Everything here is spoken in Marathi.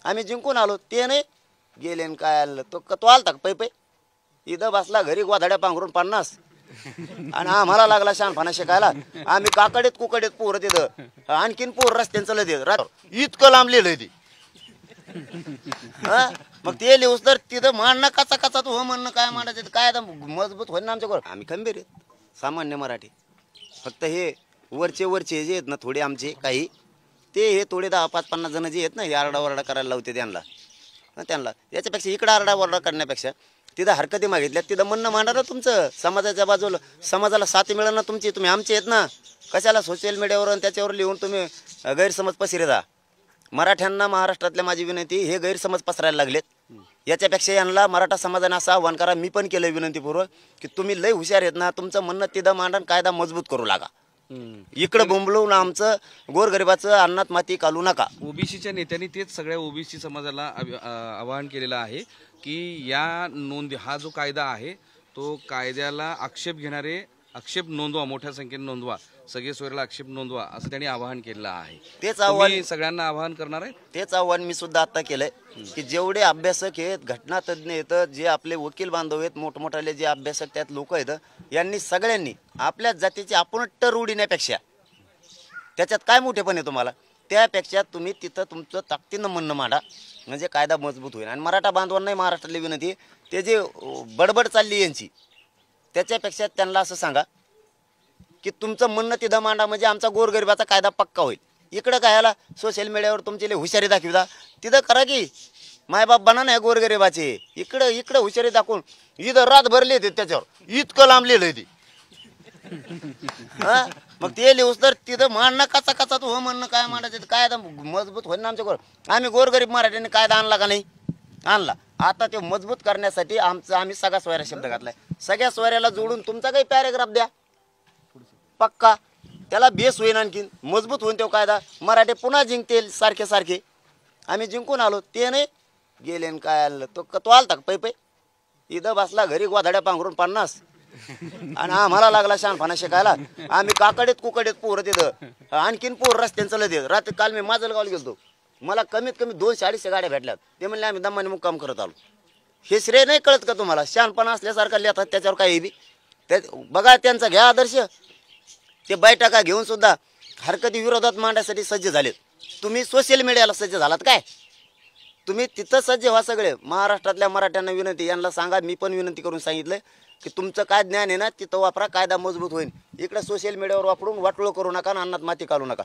आम्ही जिंकून आलो, ते नाही गेले न काय आलं. तो आलता का पै इथं बसला घरी गोधाड्या पांघरून 50 आणि आम्हाला लागला शहाणपणा शिकायला. आम्ही काकडीत कुकडीत पोरं तिथं आणखीन पोर रस्त्यानं चलत येत इतकं लांब लिहिलंय ते. मग ते लिहूस तर तिथं मांडणं कचा कचा तू हो म्हणणं काय मांडायचं काय आता मजबूत होईल ना आमच्याकडे. आम्ही खंबीर आहेत सामान्य मराठी. फक्त हे वरचे जे आहेत ना थोडे आमचे काही ते हे थोडे 10-5-50 जण जे आहेत ना हे आरडाओरडा करायला लावते त्यांना याच्यापेक्षा इकडं आरडाओरडा करण्यापेक्षा तिथं हरकती मागितल्या तिथं म्हणणं मांडा ना तुमचं समाजाच्या बाजूला. समाजाला साथ मिळेल ना तुमची. तुम्ही आमचे आहेत ना, कशाला सोशल मीडियावर आणि त्याच्यावर लिहून तुम्ही गैरसमज पसरे जा. मराठ्यांना महाराष्ट्रातल्या माझी विनंती, हे गैरसमज पसरायला लागलेत. याच्यापेक्षा यांना मराठा समाजाने असं आव्हान करा, मी पण केलं विनंतीपूर्वक, की तुम्ही लय हुशार आहेत ना, तुमचं म्हणणं तिथं मांडण कायदा मजबूत करू लागा. इकडं बोंबलून आमचं गोरगरिबाचं अन्नात माती घालू नका. ओबीसीच्या नेत्यांनी तेच सगळ्या ओबीसी समाजाला आवाहन केलेलं आहे की या नोंदी हा जो कायदा आहे तो कायद्याला आक्षेप घेणारे आक्षेप नोंदवा, मोठ्या संख्येने नोंदवा, सगळे सोयऱ्याला आक्षेप नोंदवा असं त्यांनी आवाहन केलेलं आहे. तेच आव्हान सगळ्यांना आवाहन करणार आहे. तेच आव्हान मी सुद्धा आता केलंय की जेवढे अभ्यासक आहेत, घटना तज्ज्ञ आहेत, जे आपले वकील बांधव आहेत, मोठमोठाले जे अभ्यासक त्यात लोक आहेत, यांनी सगळ्यांनी आपल्या जातीची आपण टर उडण्यापेक्षा त्याच्यात काय मोठेपण आहे तुम्हाला, त्यापेक्षा तुम्ही तिथं तुमचं ताकदीनं म्हणणं मांडा, म्हणजे कायदा मजबूत होईल. आणि मराठा बांधवांनाही महाराष्ट्रातली विनंती, ते जे बडबड चालली यांची त्याच्यापेक्षा त्यांना असं सांगा की तुमचं म्हणणं तिथं मांडा, म्हणजे आमचा गोरगरिबाचा कायदा पक्का होईल. इकडं काय याला सोशल मीडियावर तुमची हुशारी दाखविता, तिथं करा की मायबाप बना नाही गोरगरिबाचे. इकडं हुशारी दाखवून इथं रात भरली येते त्याच्यावर इतकं लांब लिहिलंय ते. मग ते लिहूस तर तिथं मांडणं कचा कचा तू हो म्हणणं काय मांडायचं काय आता मजबूत होईल ना आमच्याकडे. आम्ही गोरगरीब मराठ्यांनी कायदा आणला का नाही आणला. आता ते मजबूत करण्यासाठी आम्ही सगळा सोयरा शब्द घातलाय. सगळ्या सोयऱ्याला जोडून तुमचा काही पॅरेग्राफ द्या पक्का, त्याला बेस होईल, आणखीन मजबूत होईल तो कायदा. मराठे पुन्हा जिंकतील सारखे सारखे. आम्ही जिंकून आलो, ते नाही गेले न काय आलं. तो आलता का पै इथं बसला घरी गोधाड्या पांघरून 50 आणि आम्हाला लागला शहाणपणा शिकायला. आम्ही काकडीत कुकडीत पोरं तिथं आणखीन पोर रस्त्यानं चलत येत. रात्री काल मी माजलगावला गेलो, मला कमीत कमी 200-250 गाड्या भेटल्यात. ते म्हणले आम्ही दमाने मुक्काम करत आलो. हे श्रेय नाही कळत का तुम्हाला? शहाणपणा असल्यासारखा लिहितात त्याच्यावर काही बी. बघा त्यांचा घ्या आदर्श. ते बैठका घेऊन सुद्धा हरकती विरोधात मांडण्यासाठी सज्ज झालेत. तुम्ही सोशल मीडियाला सज्ज झालात काय? तुम्ही तिथं सज्ज व्हा सगळे. महाराष्ट्रातल्या मराठ्यांना विनंती, यांना सांगा, मी पण विनंती करून सांगितलं की तुमचं काय ज्ञान आहे ना तिथं वापरा, कायदा मजबूत होईल. इकडे सोशल मीडियावर वापरून वाटोळं करू नका आणि अन्नात माती घालू नका.